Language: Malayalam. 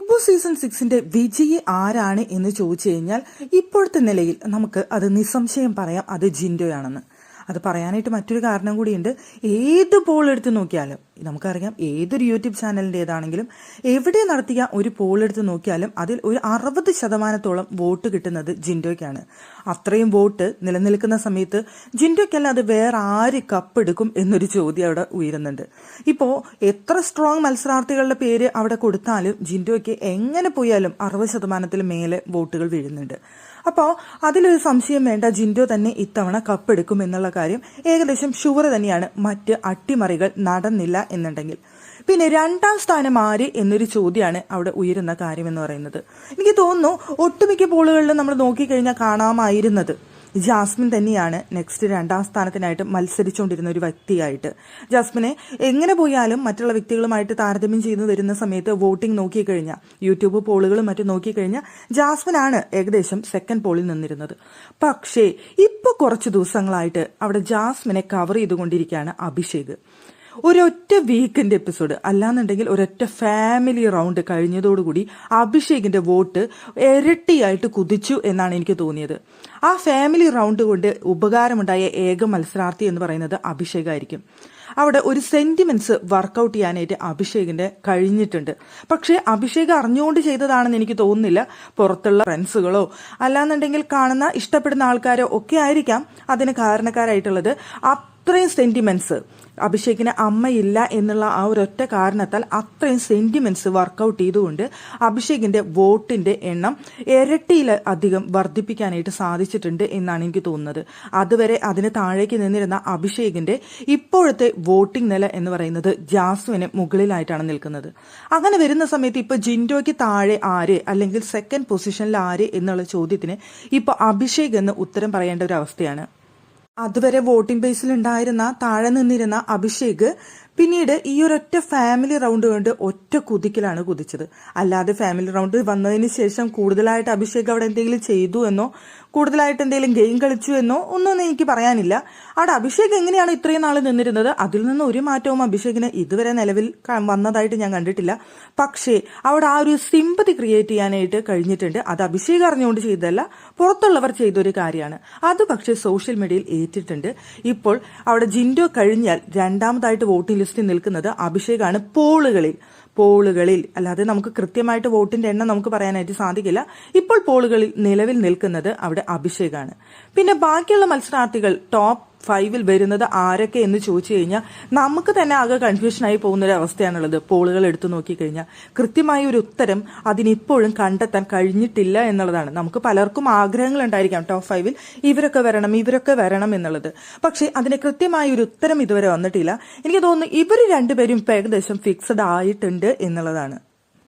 ബിഗ് ബോസ് സീസൺ 6 വിജയി ആരാണ് എന്ന് ചോദിച്ചു കഴിഞ്ഞാൽ ഇപ്പോഴത്തെ നിലയിൽ നമുക്ക് അത് നിസ്സംശയം പറയാം, അത് ജിൻഡോയാണെന്ന്. അത് പറയാനായിട്ട് മറ്റൊരു കാരണം കൂടിയുണ്ട്. ഏത് പോൾ എടുത്ത് നോക്കിയാലും നമുക്കറിയാം, ഏതൊരു യൂട്യൂബ് ചാനലിൻ്റെതാണെങ്കിലും എവിടെ നടത്തിയ ഒരു പോൾ എടുത്ത് നോക്കിയാലും അതിൽ ഒരു 60% വോട്ട് കിട്ടുന്നത് ജിൻഡോയ്ക്കാണ്. അത്രയും വോട്ട് നിലനിൽക്കുന്ന സമയത്ത് ജിൻഡോയ്ക്കല്ലാതെ വേറെ ആര് കപ്പെടുക്കും എന്നൊരു ചോദ്യം അവിടെ ഉയരുന്നുണ്ട്. ഇപ്പോൾ എത്ര സ്ട്രോങ് മത്സരാർത്ഥികളുടെ പേര് അവിടെ കൊടുത്താലും ജിൻഡോയ്ക്ക് എങ്ങനെ പോയാലും 60% മേലെ വോട്ടുകൾ വീഴുന്നുണ്ട്. അപ്പോൾ അതിലൊരു സംശയം വേണ്ട, ജിൻഡോ തന്നെ ഇത്തവണ കപ്പെടുക്കും എന്നുള്ള കാര്യം ഏകദേശം ഷുവർ തന്നെയാണ്, മറ്റ് അട്ടിമറികൾ നടന്നില്ല എന്നുണ്ടെങ്കിൽ. പിന്നെ 2ാം സ്ഥാനം ആര് എന്നൊരു ചോദ്യമാണ് അവിടെ ഉയരുന്ന കാര്യം എന്ന് പറയുന്നത്. എനിക്ക് തോന്നുന്നു ഒട്ടുമിക്ക പോളുകളിലും നമ്മൾ നോക്കിക്കഴിഞ്ഞാൽ കാണാമായിരുന്നത് ജാസ്മിൻ തന്നെയാണ് നെക്സ്റ്റ് 2ാം സ്ഥാനത്തിനായിട്ട് മത്സരിച്ചുകൊണ്ടിരുന്ന ഒരു വ്യക്തിയായിട്ട്. ജാസ്മിനെ എങ്ങനെ പോയാലും മറ്റുള്ള വ്യക്തികളുമായിട്ട് താരതമ്യം ചെയ്തു വരുന്ന സമയത്ത് വോട്ടിംഗ് നോക്കിക്കഴിഞ്ഞാൽ, യൂട്യൂബ് പോളുകളും മറ്റും നോക്കിക്കഴിഞ്ഞാൽ ജാസ്മിനാണ് ഏകദേശം സെക്കൻഡ് പോളിൽ നിന്നിരുന്നത്. പക്ഷേ ഇപ്പോൾ കുറച്ച് ദിവസങ്ങളായിട്ട് അവിടെ ജാസ്മിനെ കവർ ചെയ്തുകൊണ്ടിരിക്കുകയാണ് അഭിഷേക്. ഒരൊറ്റ വീക്കെൻഡ് എപ്പിസോഡ് അല്ലാന്നുണ്ടെങ്കിൽ ഒരൊറ്റ ഫാമിലി റൗണ്ട് കഴിഞ്ഞതോടുകൂടി അഭിഷേകിന്റെ വോട്ട് ഇരട്ടിയായിട്ട് കുതിച്ചു എന്നാണ് എനിക്ക് തോന്നിയത്. ആ ഫാമിലി റൗണ്ട് കൊണ്ട് ഉപകാരമുണ്ടായ ഏക മത്സരാർത്ഥി എന്ന് പറയുന്നത് അഭിഷേകായിരിക്കും. അവിടെ ഒരു സെന്റിമെന്റ്സ് വർക്കൗട്ട് ചെയ്യാനായിട്ട് അഭിഷേകിന്റെ കഴിഞ്ഞിട്ടുണ്ട്. പക്ഷേ അഭിഷേക് അറിഞ്ഞുകൊണ്ട് ചെയ്തതാണെന്ന് എനിക്ക് തോന്നുന്നില്ല. പുറത്തുള്ള ഫ്രണ്ട്സുകളോ അല്ലാന്നുണ്ടെങ്കിൽ കാണുന്ന ഇഷ്ടപ്പെടുന്ന ആൾക്കാരോ ഒക്കെ ആയിരിക്കാം അതിന് കാരണക്കാരായിട്ടുള്ളത്. അത്രയും സെന്റിമെന്റ്സ്, അഭിഷേകിന് അമ്മയില്ല എന്നുള്ള ആ ഒരൊറ്റ കാരണത്താൽ അത്രയും സെന്റിമെന്റ്സ് വർക്കൗട്ട് ചെയ്തുകൊണ്ട് അഭിഷേകിന്റെ വോട്ടിന്റെ എണ്ണം ഇരട്ടിയിലധികം വർദ്ധിപ്പിക്കാനായിട്ട് സാധിച്ചിട്ടുണ്ട് എന്നാണ് എനിക്ക് തോന്നുന്നത്. അതുവരെ അതിന് താഴേക്ക് നിന്നിരുന്ന അഭിഷേകിന്റെ ഇപ്പോഴത്തെ വോട്ടിംഗ് നില എന്ന് പറയുന്നത് ജാസ്മിന് മുകളിലായിട്ടാണ് നിൽക്കുന്നത്. അങ്ങനെ വരുന്ന സമയത്ത് ഇപ്പൊ ജിൻഡോയ്ക്ക് താഴെ ആര്, അല്ലെങ്കിൽ സെക്കൻഡ് പൊസിഷനിൽ ആര് എന്നുള്ള ചോദ്യത്തിന് ഇപ്പൊ അഭിഷേക് എന്ന് ഉത്തരം പറയേണ്ട ഒരു അവസ്ഥയാണ്. അതുവരെ വോട്ടിംഗ് ബേസിൽ ഉണ്ടായിരുന്ന താഴെ നിന്നിരുന്ന അഭിഷേക് പിന്നീട് ഈ ഒരൊറ്റ ഫാമിലി റൗണ്ട് കൊണ്ട് ഒറ്റ കുതിക്കലാണ് കുതിച്ചത്. അല്ലാതെ ഫാമിലി റൗണ്ട് വന്നതിന് ശേഷം കൂടുതലായിട്ട് അഭിഷേക് അവിടെ എന്തെങ്കിലും ചെയ്തു എന്നോ കൂടുതലായിട്ട് എന്തെങ്കിലും ഗെയിം കളിച്ചു എന്നോ ഒന്നും എനിക്ക് പറയാനില്ല. അവിടെ അഭിഷേക് എങ്ങനെയാണ് ഇത്രയും നാൾ നിന്നിരുന്നത് അതിൽ നിന്ന് ഒരു മാറ്റവും അഭിഷേകിന് ഇതുവരെ നിലവിൽ വന്നതായിട്ട് ഞാൻ കണ്ടിട്ടില്ല. പക്ഷേ അവിടെ ആ ഒരു സിമ്പതി ക്രിയേറ്റ് ചെയ്യാനായിട്ട് കഴിഞ്ഞിട്ടുണ്ട്. അത് അഭിഷേക് അറിഞ്ഞുകൊണ്ട് ചെയ്തതല്ല, പുറത്തുള്ളവർ ചെയ്തൊരു കാര്യമാണ്. അത് പക്ഷേ സോഷ്യൽ മീഡിയയിൽ ഏറ്റിട്ടുണ്ട്. ഇപ്പോൾ അവിടെ ജിൻഡോ കഴിഞ്ഞാൽ 2ാമതായിട്ട് വോട്ടിംഗ് ലിസ്റ്റിൽ നിൽക്കുന്നത് അഭിഷേകാണ്. പോളുകളിൽ അല്ലാതെ നമുക്ക് കൃത്യമായിട്ട് വോട്ടിന്റെ എണ്ണം നമുക്ക് പറയാനായിട്ട് സാധിക്കില്ല. ഇപ്പോൾ പോളുകളിൽ നിലവിൽ നിൽക്കുന്നത് അവിടെ അഭിഷേകാണ്. പിന്നെ ബാക്കിയുള്ള മത്സരാർത്ഥികൾ ടോപ്പ് 5 വരുന്നത് ആരൊക്കെ എന്ന് ചോദിച്ചു കഴിഞ്ഞാൽ നമുക്ക് തന്നെ ആകെ കൺഫ്യൂഷനായി പോകുന്നൊരു അവസ്ഥയാണുള്ളത്. പോളുകൾ എടുത്തു നോക്കിക്കഴിഞ്ഞാൽ കൃത്യമായ ഒരു ഉത്തരം അതിനിപ്പോഴും കണ്ടെത്താൻ കഴിഞ്ഞിട്ടില്ല എന്നുള്ളതാണ്. നമുക്ക് പലർക്കും ആഗ്രഹങ്ങൾ ഉണ്ടായിരിക്കാം ടോപ്പ് 5 ഇവരൊക്കെ വരണം എന്നുള്ളത്. പക്ഷേ അതിന് കൃത്യമായ ഒരു ഉത്തരം ഇതുവരെ വന്നിട്ടില്ല. എനിക്ക് തോന്നുന്നു ഇവർ രണ്ടുപേരും ഇപ്പൊ ഏകദേശം ഫിക്സഡ് ആയിട്ടുണ്ട് എന്നുള്ളതാണ്.